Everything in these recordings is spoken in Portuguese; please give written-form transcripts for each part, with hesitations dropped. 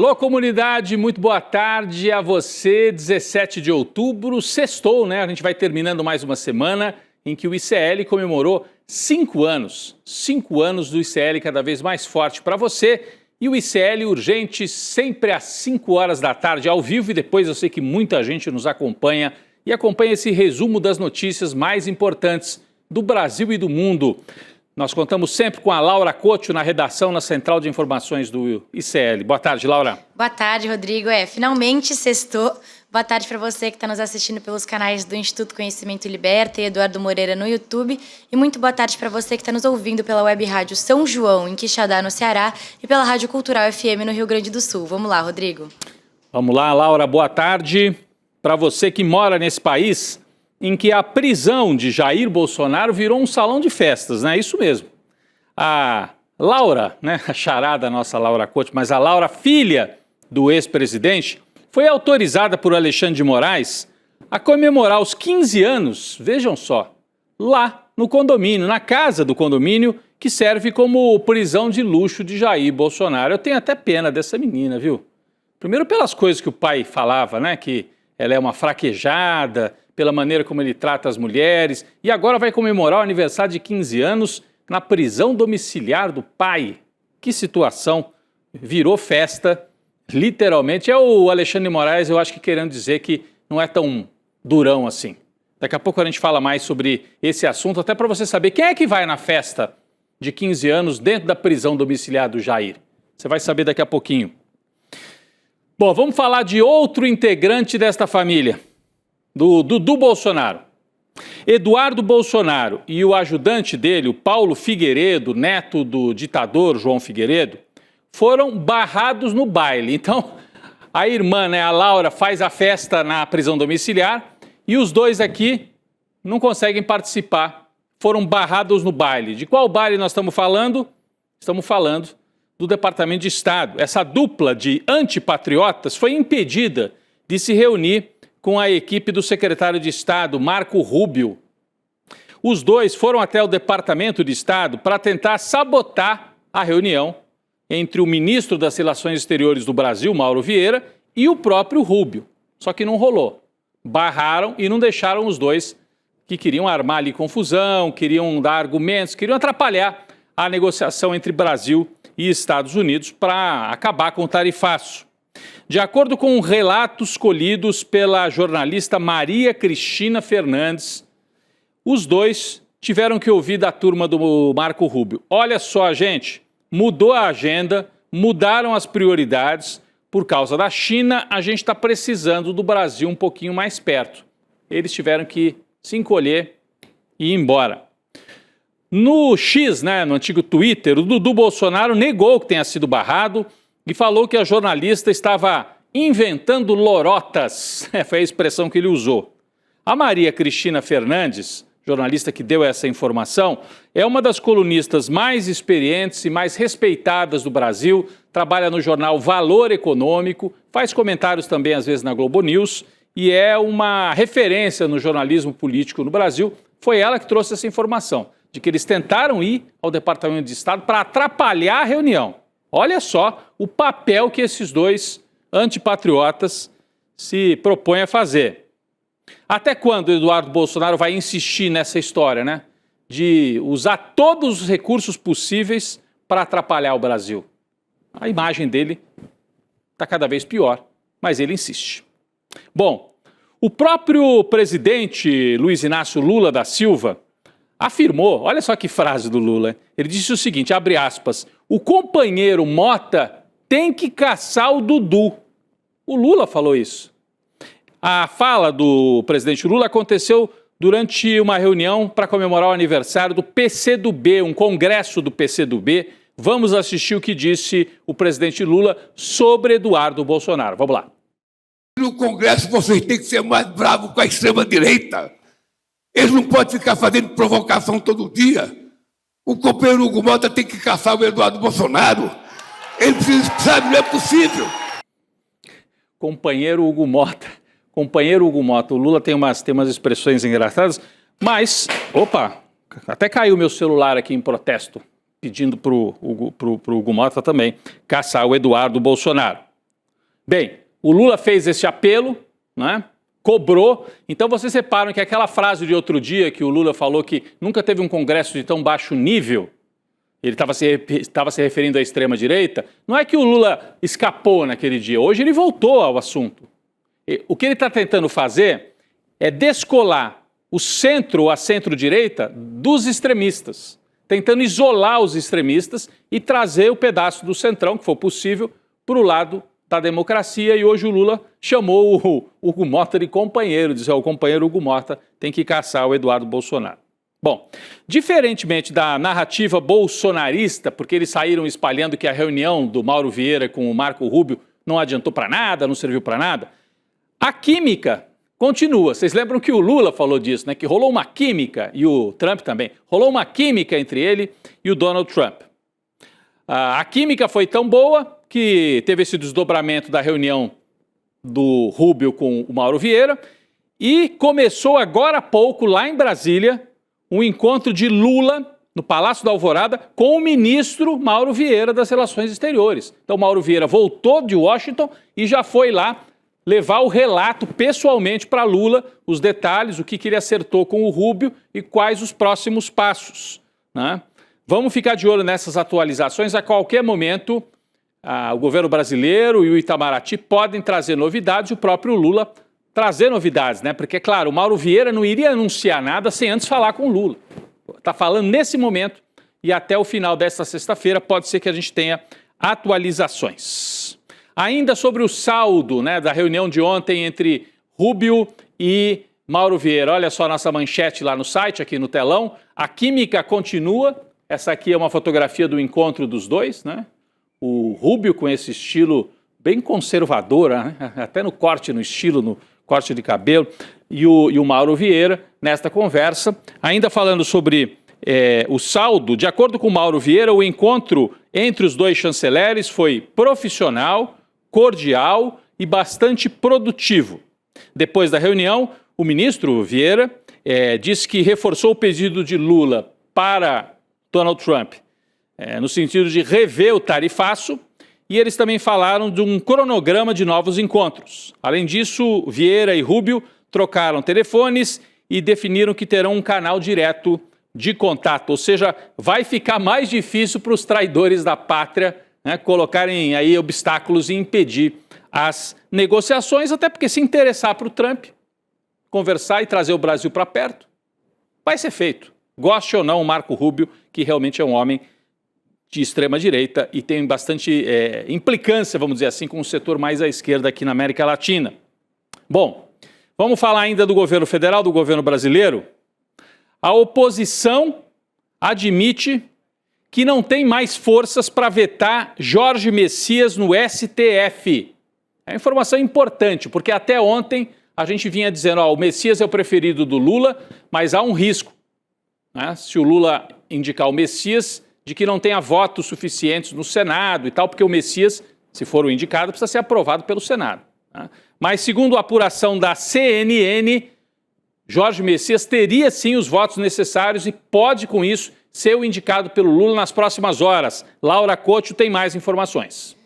Alô, comunidade, muito boa tarde a você. 17 de outubro, sextou, né? A gente vai terminando mais uma semana em que o ICL comemorou 5 anos. 5 anos do ICL cada vez mais forte para você. E o ICL urgente sempre às 5 horas da tarde, ao vivo. E depois eu sei que muita gente nos acompanha e acompanha esse resumo das notícias mais importantes do Brasil e do mundo. Nós contamos sempre com a Laura Couto na redação, na Central de Informações do ICL. Boa tarde, Laura. Boa tarde, Rodrigo. Finalmente sextou. Boa tarde para você que está nos assistindo pelos canais do Instituto Conhecimento Liberta e Eduardo Moreira no YouTube. E muito boa tarde para você que está nos ouvindo pela Web Rádio São João, em Quixadá, no Ceará, e pela Rádio Cultural FM no Rio Grande do Sul. Vamos lá, Rodrigo. Vamos lá, Laura. Boa tarde. Para você que mora nesse país em que a prisão de Jair Bolsonaro virou um salão de festas, né? Isso mesmo. A Laura, né? A charada nossa Laura Couto, mas a Laura, filha do ex-presidente, foi autorizada por Alexandre de Moraes a comemorar os 15 anos, vejam só, lá no condomínio, na casa do condomínio, que serve como prisão de luxo de Jair Bolsonaro. Eu tenho até pena dessa menina, viu? Primeiro pelas coisas que o pai falava, né? Que ela é uma fraquejada, pela maneira como ele trata as mulheres, e agora vai comemorar o aniversário de 15 anos na prisão domiciliar do pai. Que situação, virou festa, literalmente. É o Alexandre de Moraes, eu acho que querendo dizer que não é tão durão assim. Daqui a pouco a gente fala mais sobre esse assunto, até para você saber quem é que vai na festa de 15 anos dentro da prisão domiciliar do Jair. Você vai saber daqui a pouquinho. Bom, vamos falar de outro integrante desta família. Do Dudu Bolsonaro. Eduardo Bolsonaro e o ajudante dele, o Paulo Figueiredo, neto do ditador João Figueiredo, foram barrados no baile. Então, a irmã, né, a Laura, faz a festa na prisão domiciliar e os dois aqui não conseguem participar. Foram barrados no baile. De qual baile nós estamos falando? Estamos falando do Departamento de Estado. Essa dupla de antipatriotas foi impedida de se reunir com a equipe do secretário de Estado, Marco Rubio. Os dois foram até o Departamento de Estado para tentar sabotar a reunião entre o ministro das Relações Exteriores do Brasil, Mauro Vieira, e o próprio Rubio. Só que não rolou. Barraram e não deixaram os dois que queriam armar ali confusão, queriam dar argumentos, queriam atrapalhar a negociação entre Brasil e Estados Unidos para acabar com o tarifaço. De acordo com relatos colhidos pela jornalista Maria Cristina Fernandes, os dois tiveram que ouvir da turma do Marco Rubio. Olha só, gente, mudou a agenda, mudaram as prioridades. Por causa da China, a gente está precisando do Brasil um pouquinho mais perto. Eles tiveram que se encolher e ir embora. No X, né, no antigo Twitter, o Dudu Bolsonaro negou que tenha sido barrado e falou que a jornalista estava inventando lorotas. Foi a expressão que ele usou. A Maria Cristina Fernandes, jornalista que deu essa informação, é uma das colunistas mais experientes e mais respeitadas do Brasil, trabalha no jornal Valor Econômico, faz comentários também às vezes na Globo News e é uma referência no jornalismo político no Brasil. Foi ela que trouxe essa informação, de que eles tentaram ir ao Departamento de Estado para atrapalhar a reunião. Olha só o papel que esses dois antipatriotas se propõem a fazer. Até quando o Eduardo Bolsonaro vai insistir nessa história, né? De usar todos os recursos possíveis para atrapalhar o Brasil? A imagem dele está cada vez pior, mas ele insiste. Bom, o próprio presidente Luiz Inácio Lula da Silva afirmou, olha só que frase do Lula, ele disse o seguinte, abre aspas, o companheiro Mota tem que caçar o Dudu. O Lula falou isso. A fala do presidente Lula aconteceu durante uma reunião para comemorar o aniversário do PCdoB, um congresso do PCdoB. Vamos assistir o que disse o presidente Lula sobre Eduardo Bolsonaro. Vamos lá. No congresso vocês têm que ser mais bravos com a extrema-direita. Eles não podem ficar fazendo provocação todo dia. O companheiro Hugo Mota tem que caçar o Eduardo Bolsonaro. Ele precisa, sabe, não é possível. Companheiro Hugo Mota. Companheiro Hugo Mota. O Lula tem umas expressões engraçadas, mas, opa, até caiu meu celular aqui em protesto, pedindo pro Hugo Mota também caçar o Eduardo Bolsonaro. Bem, o Lula fez esse apelo, né? Cobrou. Então vocês reparam que aquela frase de outro dia que o Lula falou que nunca teve um congresso de tão baixo nível, ele estava se referindo à extrema-direita, não é que o Lula escapou naquele dia, hoje ele voltou ao assunto. O que ele está tentando fazer é descolar o centro, a centro-direita, dos extremistas, tentando isolar os extremistas e trazer o pedaço do centrão, que for possível, para o lado da democracia. E hoje o Lula chamou o Hugo Mota de companheiro, disse: o companheiro Hugo Mota tem que caçar o Eduardo Bolsonaro. Bom, diferentemente da narrativa bolsonarista, porque eles saíram espalhando que a reunião do Mauro Vieira com o Marco Rubio não adiantou para nada, não serviu para nada, a química continua. Vocês lembram que o Lula falou disso, né? Que rolou uma química, e o Trump também, rolou uma química entre ele e o Donald Trump. A química foi tão boa que teve esse desdobramento da reunião do Rubio com o Mauro Vieira e começou agora há pouco, lá em Brasília, um encontro de Lula no Palácio da Alvorada com o ministro Mauro Vieira das Relações Exteriores. Então, Mauro Vieira voltou de Washington e já foi lá levar o relato pessoalmente para Lula, os detalhes, o que ele acertou com o Rubio e quais os próximos passos, né? Vamos ficar de olho nessas atualizações. A qualquer momento, o governo brasileiro e o Itamaraty podem trazer novidades, e o próprio Lula trazer novidades, né? Porque, claro, o Mauro Vieira não iria anunciar nada sem antes falar com o Lula. Está falando nesse momento e até o final desta sexta-feira pode ser que a gente tenha atualizações. Ainda sobre o saldo, né, da reunião de ontem entre Rubio e Mauro Vieira. Olha só a nossa manchete lá no site, aqui no telão. A química continua. Essa aqui é uma fotografia do encontro dos dois, né? O Rubio com esse estilo bem conservador, né? Até no corte, no estilo, no corte de cabelo. E o Mauro Vieira nesta conversa. Ainda falando sobre o saldo, de acordo com o Mauro Vieira, o encontro entre os dois chanceleres foi profissional, cordial e bastante produtivo. Depois da reunião, o ministro Vieira disse que reforçou o pedido de Lula para Donald Trump, no sentido de rever o tarifaço, e eles também falaram de um cronograma de novos encontros. Além disso, Vieira e Rubio trocaram telefones e definiram que terão um canal direto de contato, ou seja, vai ficar mais difícil para os traidores da pátria, né, colocarem aí obstáculos e impedir as negociações, até porque se interessar para o Trump, conversar e trazer o Brasil para perto, vai ser feito. Goste ou não o Marco Rubio, que realmente é um homem de extrema-direita e tem bastante implicância, vamos dizer assim, com o setor mais à esquerda aqui na América Latina. Bom, vamos falar ainda do governo federal, do governo brasileiro. A oposição admite que não tem mais forças para vetar Jorge Messias no STF. É uma informação importante, porque até ontem a gente vinha dizendo, o Messias é o preferido do Lula, mas há um risco, né, se o Lula indicar o Messias, de que não tenha votos suficientes no Senado e tal, porque o Messias, se for o indicado, precisa ser aprovado pelo Senado, né? Mas segundo a apuração da CNN, Jorge Messias teria sim os votos necessários e pode, com isso, ser o indicado pelo Lula nas próximas horas. Laura Couto tem mais informações.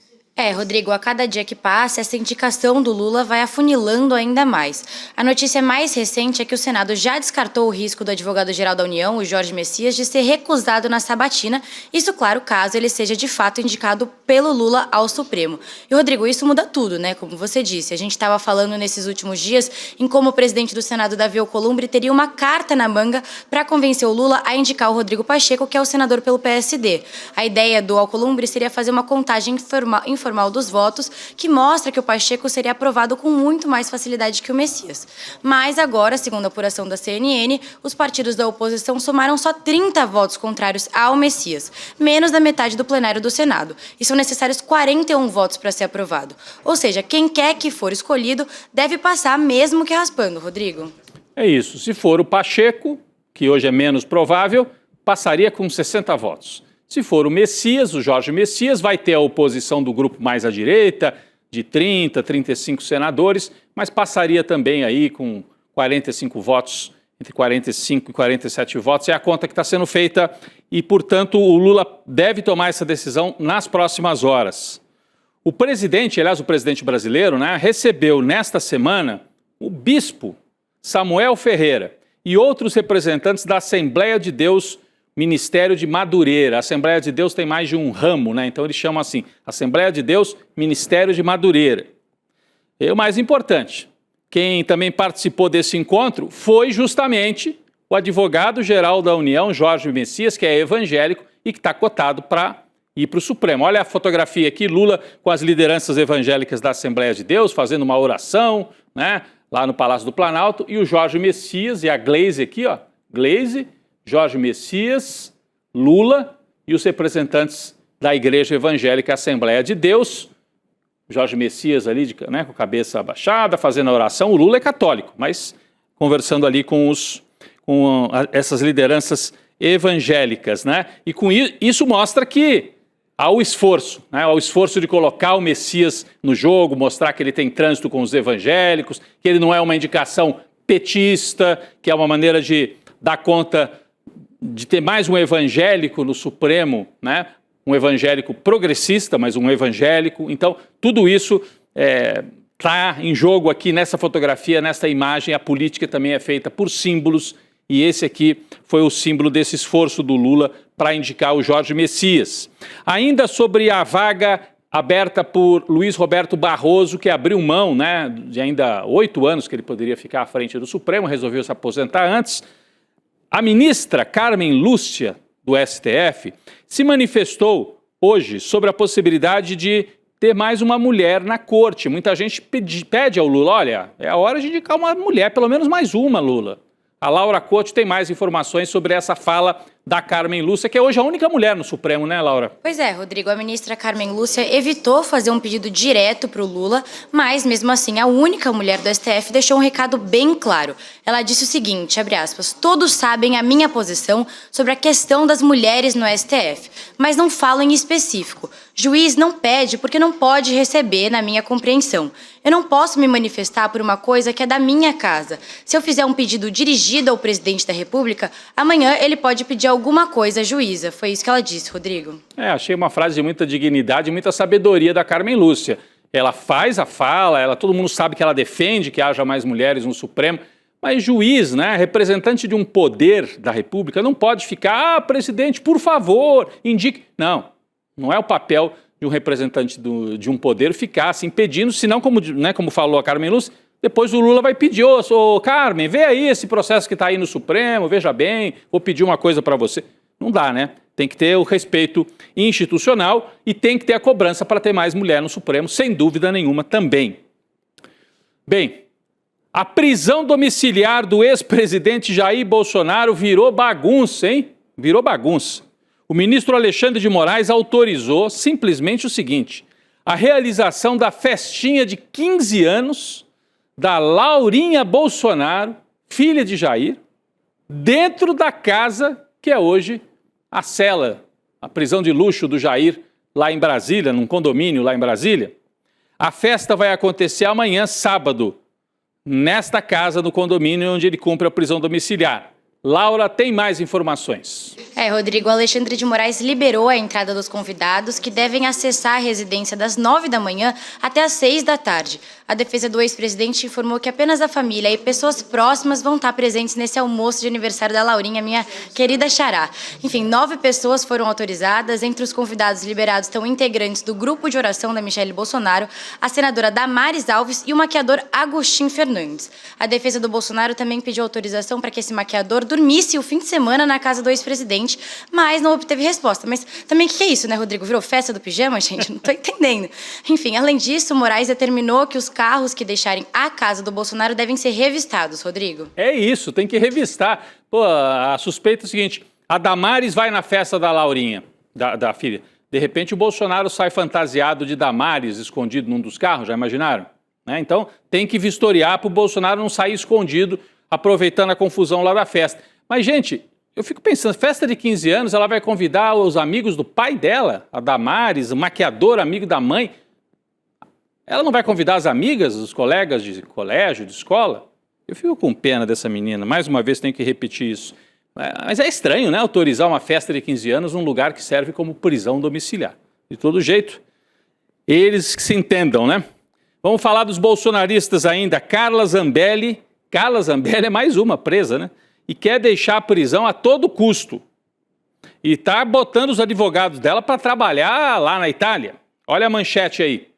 Rodrigo, a cada dia que passa, essa indicação do Lula vai afunilando ainda mais. A notícia mais recente é que o Senado já descartou o risco do advogado-geral da União, o Jorge Messias, de ser recusado na sabatina, isso, claro, caso ele seja de fato indicado pelo Lula ao Supremo. E, Rodrigo, isso muda tudo, né? Como você disse, a gente estava falando nesses últimos dias em como o presidente do Senado, Davi Alcolumbre, teria uma carta na manga para convencer o Lula a indicar o Rodrigo Pacheco, que é o senador pelo PSD. A ideia do Alcolumbre seria fazer uma contagem informal dos votos, que mostra que o Pacheco seria aprovado com muito mais facilidade que o Messias. Mas agora, segundo a apuração da CNN, os partidos da oposição somaram só 30 votos contrários ao Messias, menos da metade do plenário do Senado. E são necessários 41 votos para ser aprovado. Ou seja, quem quer que for escolhido deve passar mesmo que raspando, Rodrigo. É isso. Se for o Pacheco, que hoje é menos provável, passaria com 60 votos. Se for o Messias, o Jorge Messias, vai ter a oposição do grupo mais à direita, de 30, 35 senadores, mas passaria também aí com 45 votos, entre 45 e 47 votos. É a conta que está sendo feita e, portanto, o Lula deve tomar essa decisão nas próximas horas. O presidente, aliás, o presidente brasileiro, né, recebeu nesta semana o bispo Samuel Ferreira e outros representantes da Assembleia de Deus, Ministério de Madureira. A Assembleia de Deus tem mais de um ramo, né? Então eles chamam assim, Assembleia de Deus, Ministério de Madureira. E o mais importante, quem também participou desse encontro foi justamente o advogado-geral da União, Jorge Messias, que é evangélico e que está cotado para ir para o Supremo. Olha a fotografia aqui, Lula com as lideranças evangélicas da Assembleia de Deus, fazendo uma oração, né, lá no Palácio do Planalto, e o Jorge Messias e a Gleisi aqui, ó, Gleisi, Jorge Messias, Lula e os representantes da Igreja Evangélica Assembleia de Deus. Jorge Messias ali, né, com a cabeça abaixada, fazendo a oração. O Lula é católico, mas conversando ali com essas lideranças evangélicas, né? E com isso mostra que há o esforço, né? Há o esforço de colocar o Messias no jogo, mostrar que ele tem trânsito com os evangélicos, que ele não é uma indicação petista, que é uma maneira de dar conta de ter mais um evangélico no Supremo, né? Um evangélico progressista, mas um evangélico. Então, tudo isso está em jogo aqui nessa fotografia, nessa imagem. A política também é feita por símbolos, e esse aqui foi o símbolo desse esforço do Lula para indicar o Jorge Messias. Ainda sobre a vaga aberta por Luiz Roberto Barroso, que abriu mão, né, de ainda 8 anos que ele poderia ficar à frente do Supremo, resolveu se aposentar antes. A ministra Carmen Lúcia, do STF, se manifestou hoje sobre a possibilidade de ter mais uma mulher na corte. Muita gente pede ao Lula, olha, é a hora de indicar uma mulher, pelo menos mais uma, Lula. A Laura Couto tem mais informações sobre essa fala da Carmen Lúcia, que é hoje a única mulher no Supremo, né, Laura? Pois é, Rodrigo, a ministra Carmen Lúcia evitou fazer um pedido direto para o Lula, mas mesmo assim a única mulher do STF deixou um recado bem claro. Ela disse o seguinte, abre aspas, todos sabem a minha posição sobre a questão das mulheres no STF, mas não falo em específico. Juiz não pede porque não pode receber, na minha compreensão. Eu não posso me manifestar por uma coisa que é da minha casa. Se eu fizer um pedido dirigido ao presidente da República, amanhã ele pode pedir alguma coisa à juíza. Foi isso que ela disse, Rodrigo. Achei uma frase de muita dignidade e muita sabedoria da Carmen Lúcia. Ela faz a fala, todo mundo sabe que ela defende que haja mais mulheres no Supremo, mas juiz, né, representante de um poder da República, não pode ficar, presidente, por favor, indique. Não é o papel de um representante de um poder ficar assim pedindo, senão, como falou a Carmen Lúcia, depois o Lula vai pedir, ô Carmen, vê aí esse processo que está aí no Supremo, veja bem, vou pedir uma coisa para você. Não dá, né? Tem que ter o respeito institucional e tem que ter a cobrança para ter mais mulher no Supremo, sem dúvida nenhuma também. Bem, a prisão domiciliar do ex-presidente Jair Bolsonaro virou bagunça, hein? Virou bagunça. O ministro Alexandre de Moraes autorizou simplesmente o seguinte, a realização da festinha de 15 anos da Laurinha Bolsonaro, filha de Jair, dentro da casa que é hoje a cela, a prisão de luxo do Jair, lá em Brasília, num condomínio lá em Brasília. A festa vai acontecer amanhã, sábado, nesta casa, no condomínio onde ele cumpre a prisão domiciliar. Laura, tem mais informações. Rodrigo, Alexandre de Moraes liberou a entrada dos convidados que devem acessar a residência das 9 da manhã até às 6 da tarde. A defesa do ex-presidente informou que apenas a família e pessoas próximas vão estar presentes nesse almoço de aniversário da Laurinha, minha querida xará. Enfim, 9 pessoas foram autorizadas. Entre os convidados liberados estão integrantes do grupo de oração da Michelle Bolsonaro, a senadora Damares Alves e o maquiador Agostinho Fernandes. A defesa do Bolsonaro também pediu autorização para que esse maquiador dormisse o fim de semana na casa do ex-presidente, mas não obteve resposta. Mas também o que é isso, né, Rodrigo? Virou festa do pijama, gente? Não tô entendendo. Enfim, além disso, Moraes determinou que os carros que deixarem a casa do Bolsonaro devem ser revistados, Rodrigo. É isso, tem que revistar. Pô, a suspeita é o seguinte, a Damares vai na festa da Laurinha, da filha. De repente o Bolsonaro sai fantasiado de Damares, escondido num dos carros, já imaginaram? Né? Então tem que vistoriar para o Bolsonaro não sair escondido, aproveitando a confusão lá da festa. Mas, gente, eu fico pensando, festa de 15 anos, ela vai convidar os amigos do pai dela, a Damares, o maquiador, amigo da mãe. Ela não vai convidar as amigas, os colegas de colégio, de escola? Eu fico com pena dessa menina, mais uma vez tenho que repetir isso. Mas é estranho, né, autorizar uma festa de 15 anos num lugar que serve como prisão domiciliar. De todo jeito, Eles que se entendam, né? Vamos falar dos bolsonaristas ainda. Carla Zambelli é mais uma presa, né? E quer deixar a prisão a todo custo. E está botando os advogados dela para trabalhar lá na Itália. Olha a manchete aí.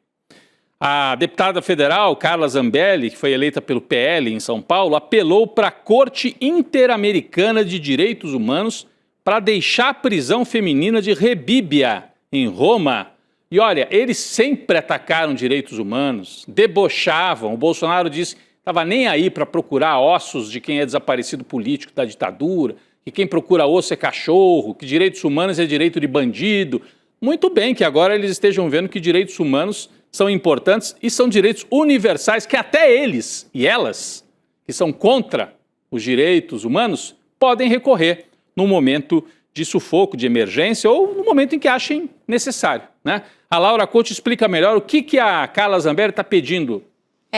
A deputada federal Carla Zambelli, que foi eleita pelo PL em São Paulo, apelou para a Corte Interamericana de Direitos Humanos para deixar a prisão feminina de Rebibbia, em Roma. E olha, eles sempre atacaram direitos humanos, debochavam. O Bolsonaro disse que estava nem aí para procurar ossos de quem é desaparecido político da ditadura, que quem procura osso é cachorro, que direitos humanos é direito de bandido. Muito bem que agora eles estejam vendo que direitos humanos são importantes e são direitos universais que até eles e elas, que são contra os direitos humanos, podem recorrer no momento de sufoco, de emergência ou no momento em que achem necessário, né? A Laura Couto explica melhor o que a Carla Zambelli está pedindo.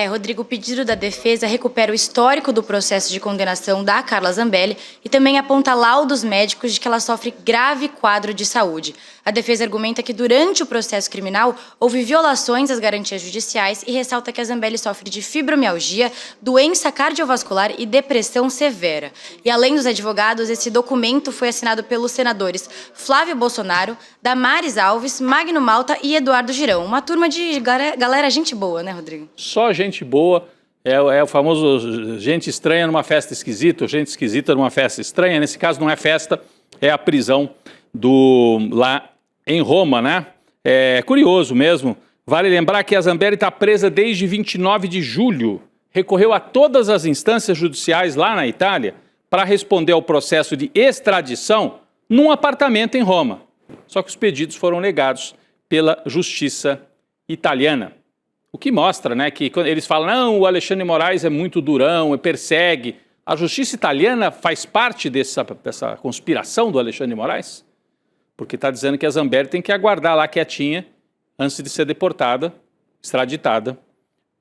Rodrigo, o pedido da defesa recupera o histórico do processo de condenação da Carla Zambelli e também aponta laudos médicos de que ela sofre grave quadro de saúde. A defesa argumenta que durante o processo criminal houve violações às garantias judiciais e ressalta que a Zambelli sofre de fibromialgia, doença cardiovascular e depressão severa. E além dos advogados, esse documento foi assinado pelos senadores Flávio Bolsonaro, Damares Alves, Magno Malta e Eduardo Girão. Uma turma de galera gente boa, né, Rodrigo? Só gente boa, é o famoso gente estranha numa festa esquisita, ou gente esquisita numa festa estranha. Nesse caso não é festa, é a prisão lá em Roma, né? É curioso mesmo. Vale lembrar que a Zambelli está presa desde 29 de julho. Recorreu a todas as instâncias judiciais lá na Itália para responder ao processo de extradição num apartamento em Roma. Só que os pedidos foram negados pela justiça italiana. O que mostra, né, que quando eles falam, não, o Alexandre de Moraes é muito durão, persegue. A justiça italiana faz parte dessa conspiração do Alexandre de Moraes? Porque está dizendo que a Zambelli tem que aguardar lá quietinha antes de ser deportada, extraditada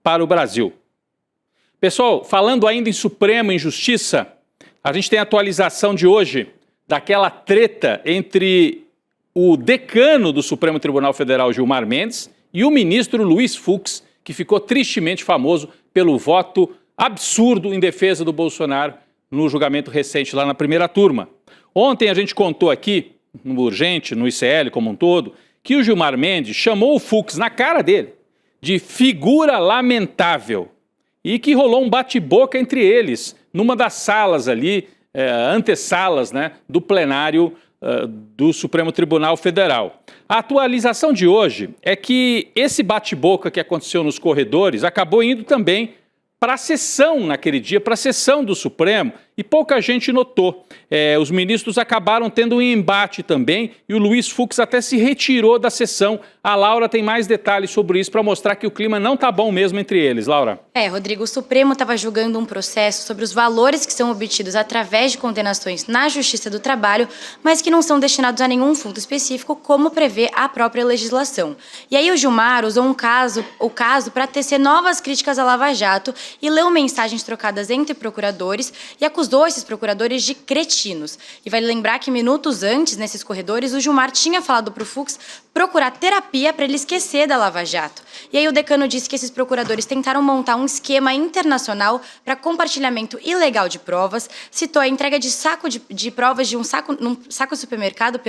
para o Brasil. Pessoal, falando ainda em Supremo, em Justiça, a gente tem a atualização de hoje daquela treta entre o decano do Supremo Tribunal Federal, Gilmar Mendes, e o ministro Luiz Fux, que ficou tristemente famoso pelo voto absurdo em defesa do Bolsonaro no julgamento recente lá na primeira turma. Ontem a gente contou aqui, no Urgente, no ICL como um todo, que o Gilmar Mendes chamou o Fux na cara dele de figura lamentável e que rolou um bate-boca entre eles numa das salas ali, antessalas, né, do plenário do Supremo Tribunal Federal. A atualização de hoje é que esse bate-boca que aconteceu nos corredores acabou indo também para a sessão naquele dia, para a sessão do Supremo, e pouca gente notou. Os ministros acabaram tendo um embate também e o Luiz Fux até se retirou da sessão. A Laura tem mais detalhes sobre isso para mostrar que o clima não está bom mesmo entre eles. Laura. Rodrigo, o Supremo estava julgando um processo sobre os valores que são obtidos através de condenações na Justiça do Trabalho, mas que não são destinados a nenhum fundo específico, como prevê a própria legislação. E aí o Gilmar usou o caso para tecer novas críticas à Lava Jato e leu mensagens trocadas entre procuradores e acusou esses procuradores de cretinos. E vale lembrar que minutos antes, nesses corredores, o Gilmar tinha falado para o Fux procurar terapia para ele esquecer da Lava Jato. E aí o decano disse que esses procuradores tentaram montar um esquema internacional para compartilhamento ilegal de provas, citou a entrega de saco de provas num saco supermercado,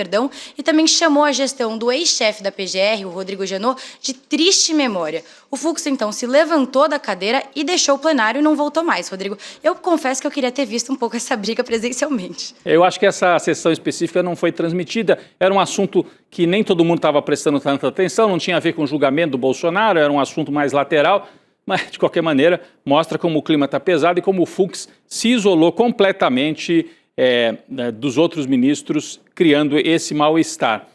e também chamou a gestão do ex-chefe da PGR, o Rodrigo Janot, de triste memória. O Fux, então, se levantou da cadeira e deixou o plenário e não voltou mais, Rodrigo. Eu confesso que eu queria ter visto um pouco essa briga presencialmente. Eu acho que essa sessão específica não foi transmitida. Era um assunto que nem todo mundo estava prestando tanta atenção, não tinha a ver com o julgamento do Bolsonaro, era um assunto mais lateral, mas, de qualquer maneira, mostra como o clima está pesado e como o Fux se isolou completamente dos outros ministros, criando esse mal-estar.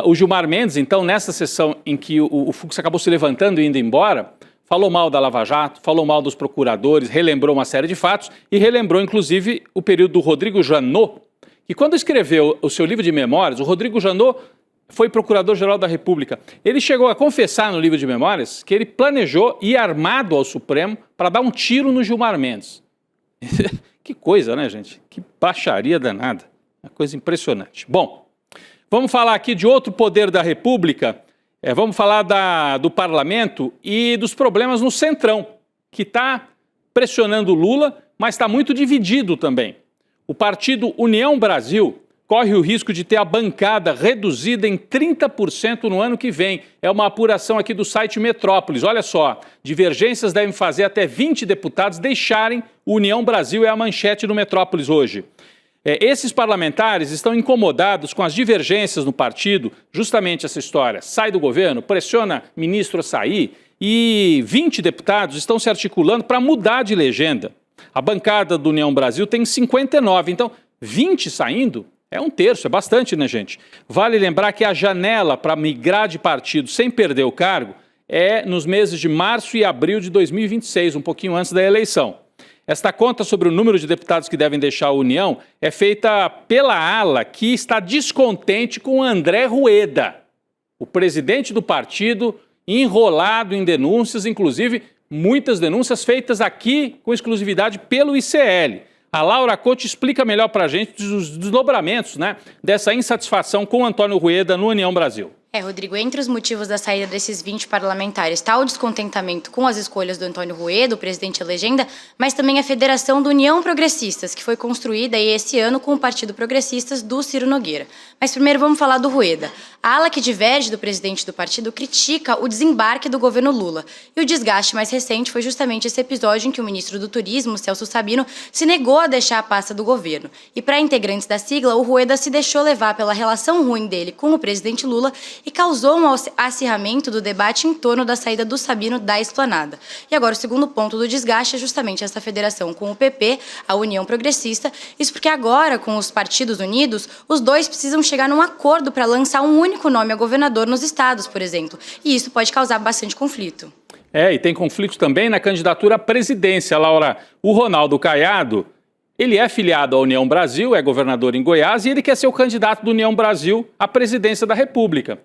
O Gilmar Mendes, então, nessa sessão em que o Fux acabou se levantando e indo embora, falou mal da Lava Jato, falou mal dos procuradores, relembrou uma série de fatos e relembrou, inclusive, o período do Rodrigo Janot, que quando escreveu o seu livro de memórias, o Rodrigo Janot foi procurador-geral da República. Ele chegou a confessar no livro de memórias que ele planejou ir armado ao Supremo para dar um tiro no Gilmar Mendes. Que coisa, né, gente? Que baixaria danada. Uma coisa impressionante. Bom, vamos falar aqui de outro poder da República. Vamos falar do parlamento e dos problemas no Centrão, que está pressionando o Lula, mas está muito dividido também. O partido União Brasil corre o risco de ter a bancada reduzida em 30% no ano que vem. É uma apuração aqui do site Metrópolis. Olha só, divergências devem fazer até 20 deputados deixarem o União Brasil, é a manchete do Metrópolis hoje. Esses parlamentares estão incomodados com as divergências no partido, justamente essa história. Sai do governo, pressiona ministro a sair e 20 deputados estão se articulando para mudar de legenda. A bancada do União Brasil tem 59, então 20 saindo é um terço, é bastante, né, gente? Vale lembrar que a janela para migrar de partido sem perder o cargo é nos meses de março e abril de 2026, um pouquinho antes da eleição. Esta conta sobre o número de deputados que devem deixar a União é feita pela ala que está descontente com André Rueda, o presidente do partido, enrolado em denúncias, inclusive muitas denúncias feitas aqui com exclusividade pelo ICL. A Laura Couto explica melhor para a gente os desdobramentos, né, dessa insatisfação com Antônio Rueda no União Brasil. Rodrigo, entre os motivos da saída desses 20 parlamentares está o descontentamento com as escolhas do Antônio Rueda, o presidente legenda, mas também a Federação do União Progressistas, que foi construída aí esse ano com o Partido Progressistas do Ciro Nogueira. Mas primeiro vamos falar do Rueda. A ala que diverge do presidente do partido critica o desembarque do governo Lula. E o desgaste mais recente foi justamente esse episódio em que o ministro do Turismo, Celso Sabino, se negou a deixar a pasta do governo. E para integrantes da sigla, o Rueda se deixou levar pela relação ruim dele com o presidente Lula e causou um acirramento do debate em torno da saída do Sabino da esplanada. E agora o segundo ponto do desgaste é justamente essa federação com o PP, a União Progressista, isso porque agora, com os partidos unidos, os dois precisam chegar num acordo para lançar um único nome a governador nos estados, por exemplo, e isso pode causar bastante conflito. E tem conflito também na candidatura à presidência, Laura. O Ronaldo Caiado, ele é filiado à União Brasil, é governador em Goiás e ele quer ser o candidato do União Brasil à presidência da República.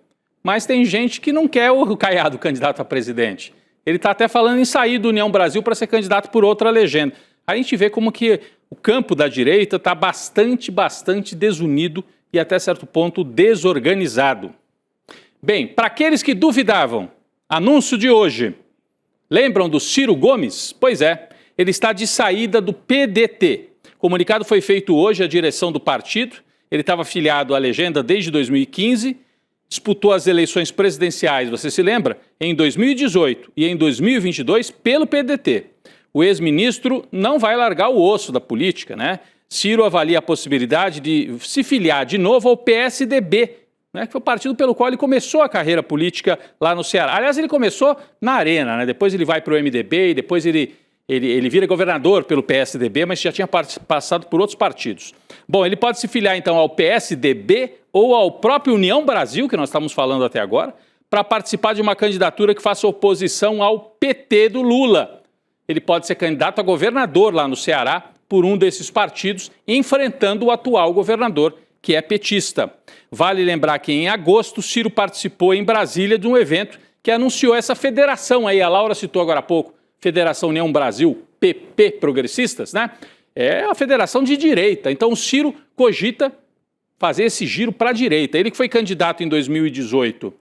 Mas tem gente que não quer o Caiado candidato a presidente. Ele está até falando em sair do União Brasil para ser candidato por outra legenda. A gente vê como que o campo da direita está bastante desunido e até certo ponto desorganizado. Bem, para aqueles que duvidavam, anúncio de hoje. Lembram do Ciro Gomes? Pois é, ele está de saída do PDT. O comunicado foi feito hoje à direção do partido. Ele estava filiado à legenda desde 2015, disputou as eleições presidenciais, você se lembra? Em 2018 e em 2022 pelo PDT. O ex-ministro não vai largar o osso da política, né? Ciro avalia a possibilidade de se filiar de novo ao PSDB, né, que foi o partido pelo qual ele começou a carreira política lá no Ceará. Aliás, ele começou na Arena, né? Depois ele vai para o MDB e depois ele vira governador pelo PSDB, mas já tinha passado por outros partidos. Bom, ele pode se filiar então ao PSDB ou ao próprio União Brasil, que nós estamos falando até agora, para participar de uma candidatura que faça oposição ao PT do Lula. Ele pode ser candidato a governador lá no Ceará por um desses partidos, enfrentando o atual governador, que é petista. Vale lembrar que em agosto, Ciro participou em Brasília de um evento que anunciou essa federação aí, a Laura citou agora há pouco, Federação União Brasil, PP Progressistas, né? É a federação de direita. Então o Ciro cogita fazer esse giro para a direita. Ele que foi candidato em 2018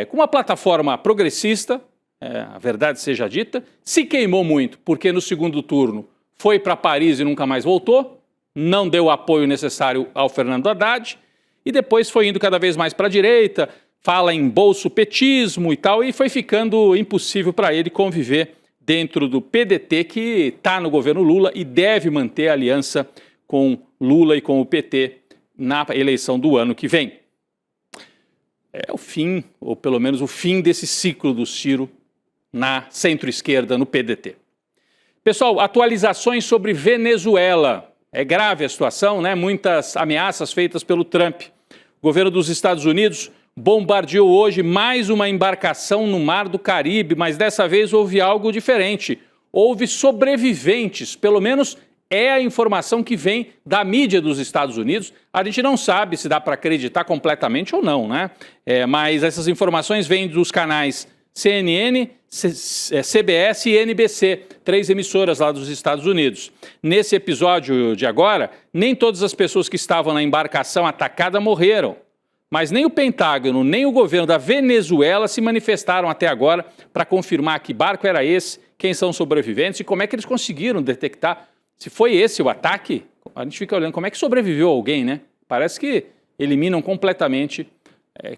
com uma plataforma progressista, a verdade seja dita, se queimou muito, porque no segundo turno foi para Paris e nunca mais voltou, não deu o apoio necessário ao Fernando Haddad, e depois foi indo cada vez mais para a direita, fala em bolsopetismo e tal, e foi ficando impossível para ele conviver dentro do PDT, que está no governo Lula e deve manter a aliança com Lula e com o PT na eleição do ano que vem. É o fim, ou pelo menos o fim desse ciclo do Ciro na centro-esquerda, no PDT. Pessoal, atualizações sobre Venezuela. É grave a situação, né? Muitas ameaças feitas pelo Trump. O governo dos Estados Unidos bombardeou hoje mais uma embarcação no Mar do Caribe, mas dessa vez houve algo diferente. Houve sobreviventes, pelo menos é a informação que vem da mídia dos Estados Unidos. A gente não sabe se dá para acreditar completamente ou não, né? Mas essas informações vêm dos canais CNN, CBS e NBC, 3 emissoras lá dos Estados Unidos. Nesse episódio de agora, nem todas as pessoas que estavam na embarcação atacada morreram. mas nem o Pentágono, nem o governo da Venezuela se manifestaram até agora para confirmar que barco era esse, quem são os sobreviventes e como é que eles conseguiram detectar se foi esse o ataque. A gente fica olhando como é que sobreviveu alguém, né? Parece que eliminam completamente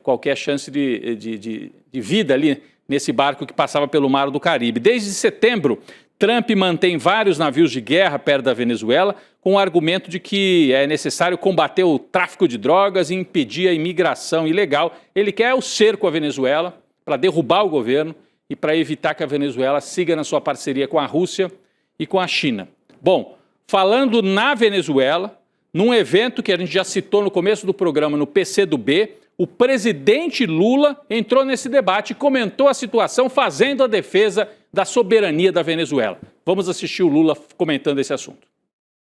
qualquer chance de vida ali nesse barco que passava pelo Mar do Caribe. Desde setembro, Trump mantém vários navios de guerra perto da Venezuela com o argumento de que é necessário combater o tráfico de drogas e impedir a imigração ilegal. Ele quer o cerco à Venezuela para derrubar o governo e para evitar que a Venezuela siga na sua parceria com a Rússia e com a China. Bom, falando na Venezuela, num evento que a gente já citou no começo do programa, no PCdoB, o presidente Lula entrou nesse debate e comentou a situação fazendo a defesa da soberania da Venezuela. Vamos assistir o Lula comentando esse assunto.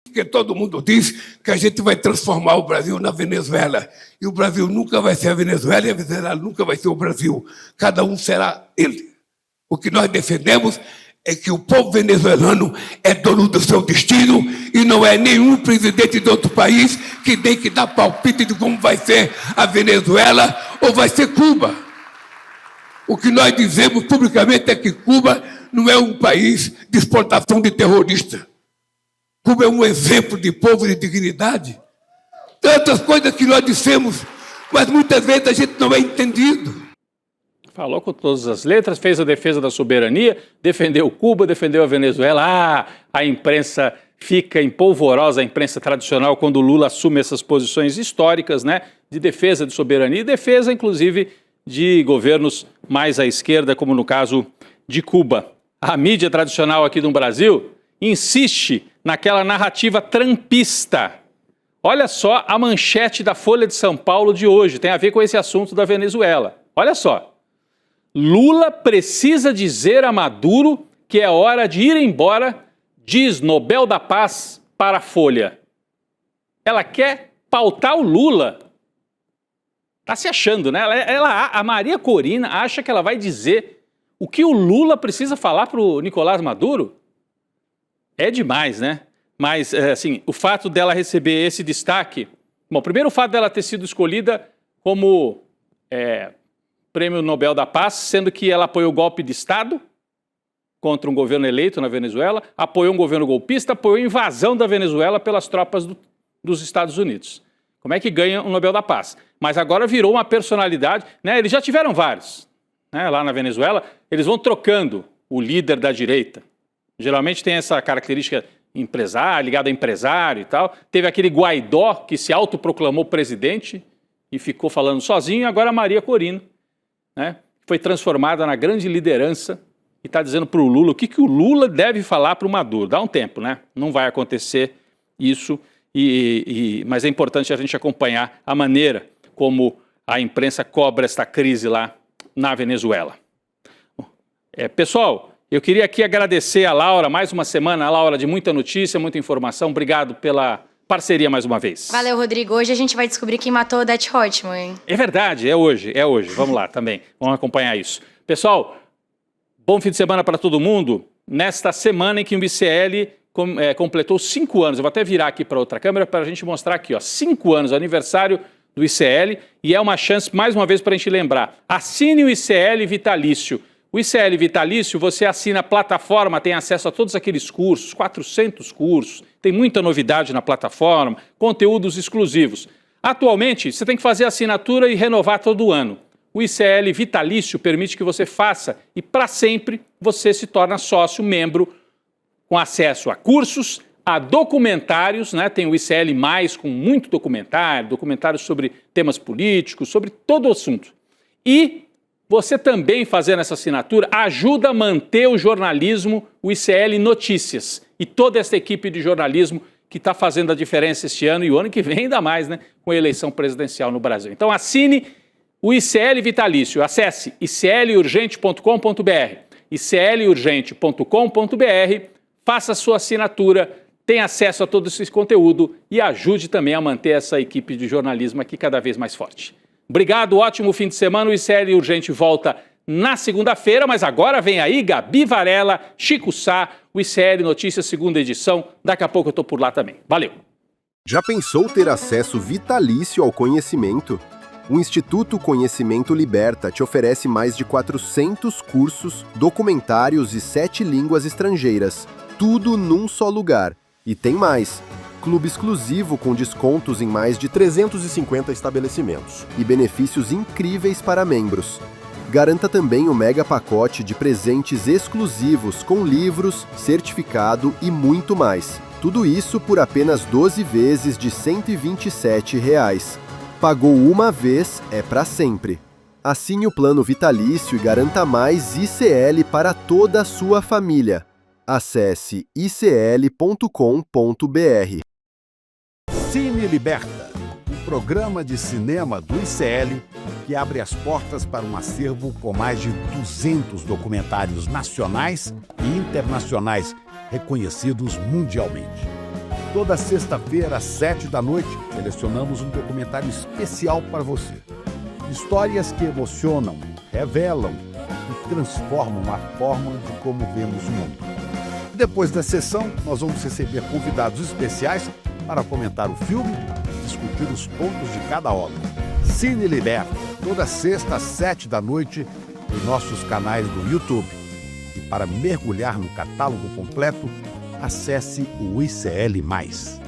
Porque todo mundo diz que a gente vai transformar o Brasil na Venezuela. E o Brasil nunca vai ser a Venezuela e a Venezuela nunca vai ser o Brasil. Cada um será ele. O que nós defendemos é que o povo venezuelano é dono do seu destino e não é nenhum presidente de outro país que tem que dar palpite de como vai ser a Venezuela ou vai ser Cuba. O que nós dizemos publicamente é que Cuba não é um país de exportação de terrorista. Cuba é um exemplo de povo de dignidade. Tantas coisas que nós dissemos, mas muitas vezes a gente não é entendido. Falou com todas as letras, fez a defesa da soberania, defendeu Cuba, defendeu a Venezuela. A imprensa fica empolvorosa, a imprensa tradicional, quando o Lula assume essas posições históricas, né, de defesa de soberania e defesa, inclusive, de governos mais à esquerda, como no caso de Cuba. A mídia tradicional aqui no Brasil insiste naquela narrativa trumpista. Olha só a manchete da Folha de São Paulo de hoje, tem a ver com esse assunto da Venezuela. Olha só. Lula precisa dizer a Maduro que é hora de ir embora, diz Nobel da Paz para a Folha. Ela quer pautar o Lula. Está se achando, né? A Maria Corina acha que ela vai dizer o que o Lula precisa falar para o Nicolás Maduro. É demais, né? Mas, assim, o fato dela receber esse destaque... Bom, primeiro o fato dela ter sido escolhida como... Prêmio Nobel da Paz, sendo que ela apoiou o golpe de Estado contra um governo eleito na Venezuela, apoiou um governo golpista, apoiou a invasão da Venezuela pelas tropas dos Estados Unidos. Como é que ganha o Nobel da Paz? Mas agora virou uma personalidade, né? Eles já tiveram vários, né? Lá na Venezuela, eles vão trocando o líder da direita. Geralmente tem essa característica empresário, ligado a empresário e tal. Teve aquele Guaidó que se autoproclamou presidente e ficou falando sozinho, agora a Maria Corina, né, foi transformada na grande liderança e está dizendo para o Lula o que o Lula deve falar para o Maduro. Dá um tempo, né? Não vai acontecer isso, mas é importante a gente acompanhar a maneira como a imprensa cobra esta crise lá na Venezuela. Pessoal, eu queria aqui agradecer a Laura, mais uma semana, a Laura de muita notícia, muita informação. Obrigado pela parceria mais uma vez. Valeu, Rodrigo. Hoje a gente vai descobrir quem matou o Odete Roitman. É verdade, é hoje. Vamos lá também, vamos acompanhar isso. Pessoal, bom fim de semana para todo mundo. Nesta semana em que o ICL completou 5 anos, eu vou até virar aqui para outra câmera para a gente mostrar aqui, ó, 5 anos, aniversário do ICL, e é uma chance, mais uma vez, para a gente lembrar. Assine o ICL Vitalício. O ICL Vitalício, você assina a plataforma, tem acesso a todos aqueles cursos, 400 cursos, tem muita novidade na plataforma, conteúdos exclusivos. Atualmente, você tem que fazer a assinatura e renovar todo ano. O ICL Vitalício permite que você faça e, para sempre, você se torna sócio, membro, com acesso a cursos, a documentários, né? Tem o ICL+, com muito documentário, documentários sobre temas políticos, sobre todo o assunto. E você também, fazendo essa assinatura, ajuda a manter o jornalismo, o ICL Notícias. E toda essa equipe de jornalismo que está fazendo a diferença este ano e o ano que vem ainda mais, né? Com a eleição presidencial no Brasil. Então assine o ICL Vitalício. Acesse iclurgente.com.br, iclurgente.com.br, faça a sua assinatura, tenha acesso a todo esse conteúdo e ajude também a manter essa equipe de jornalismo aqui cada vez mais forte. Obrigado, ótimo fim de semana. O ICL Urgente volta na segunda-feira, mas agora vem aí Gabi Varela, Chico Sá, o ICL Notícias, segunda edição. Daqui a pouco eu estou por lá também. Valeu! Já pensou ter acesso vitalício ao conhecimento? O Instituto Conhecimento Liberta te oferece mais de 400 cursos, documentários e 7 línguas estrangeiras. Tudo num só lugar. E tem mais. Clube exclusivo com descontos em mais de 350 estabelecimentos. E benefícios incríveis para membros. Garanta também o mega pacote de presentes exclusivos com livros, certificado e muito mais. Tudo isso por apenas 12 vezes de R$ 127. Pagou uma vez, é para sempre. Assine o plano vitalício e garanta mais ICL para toda a sua família. Acesse icl.com.br. Cine Liberta, um programa de cinema do ICL que abre as portas para um acervo com mais de 200 documentários nacionais e internacionais reconhecidos mundialmente. Toda sexta-feira, às 19h, selecionamos um documentário especial para você. Histórias que emocionam, revelam e transformam a forma de como vemos o mundo. Depois da sessão, nós vamos receber convidados especiais para comentar o filme e discutir os pontos de cada obra. Cine Liberta, toda sexta às 19h, em nossos canais do YouTube. E para mergulhar no catálogo completo, acesse o ICL+.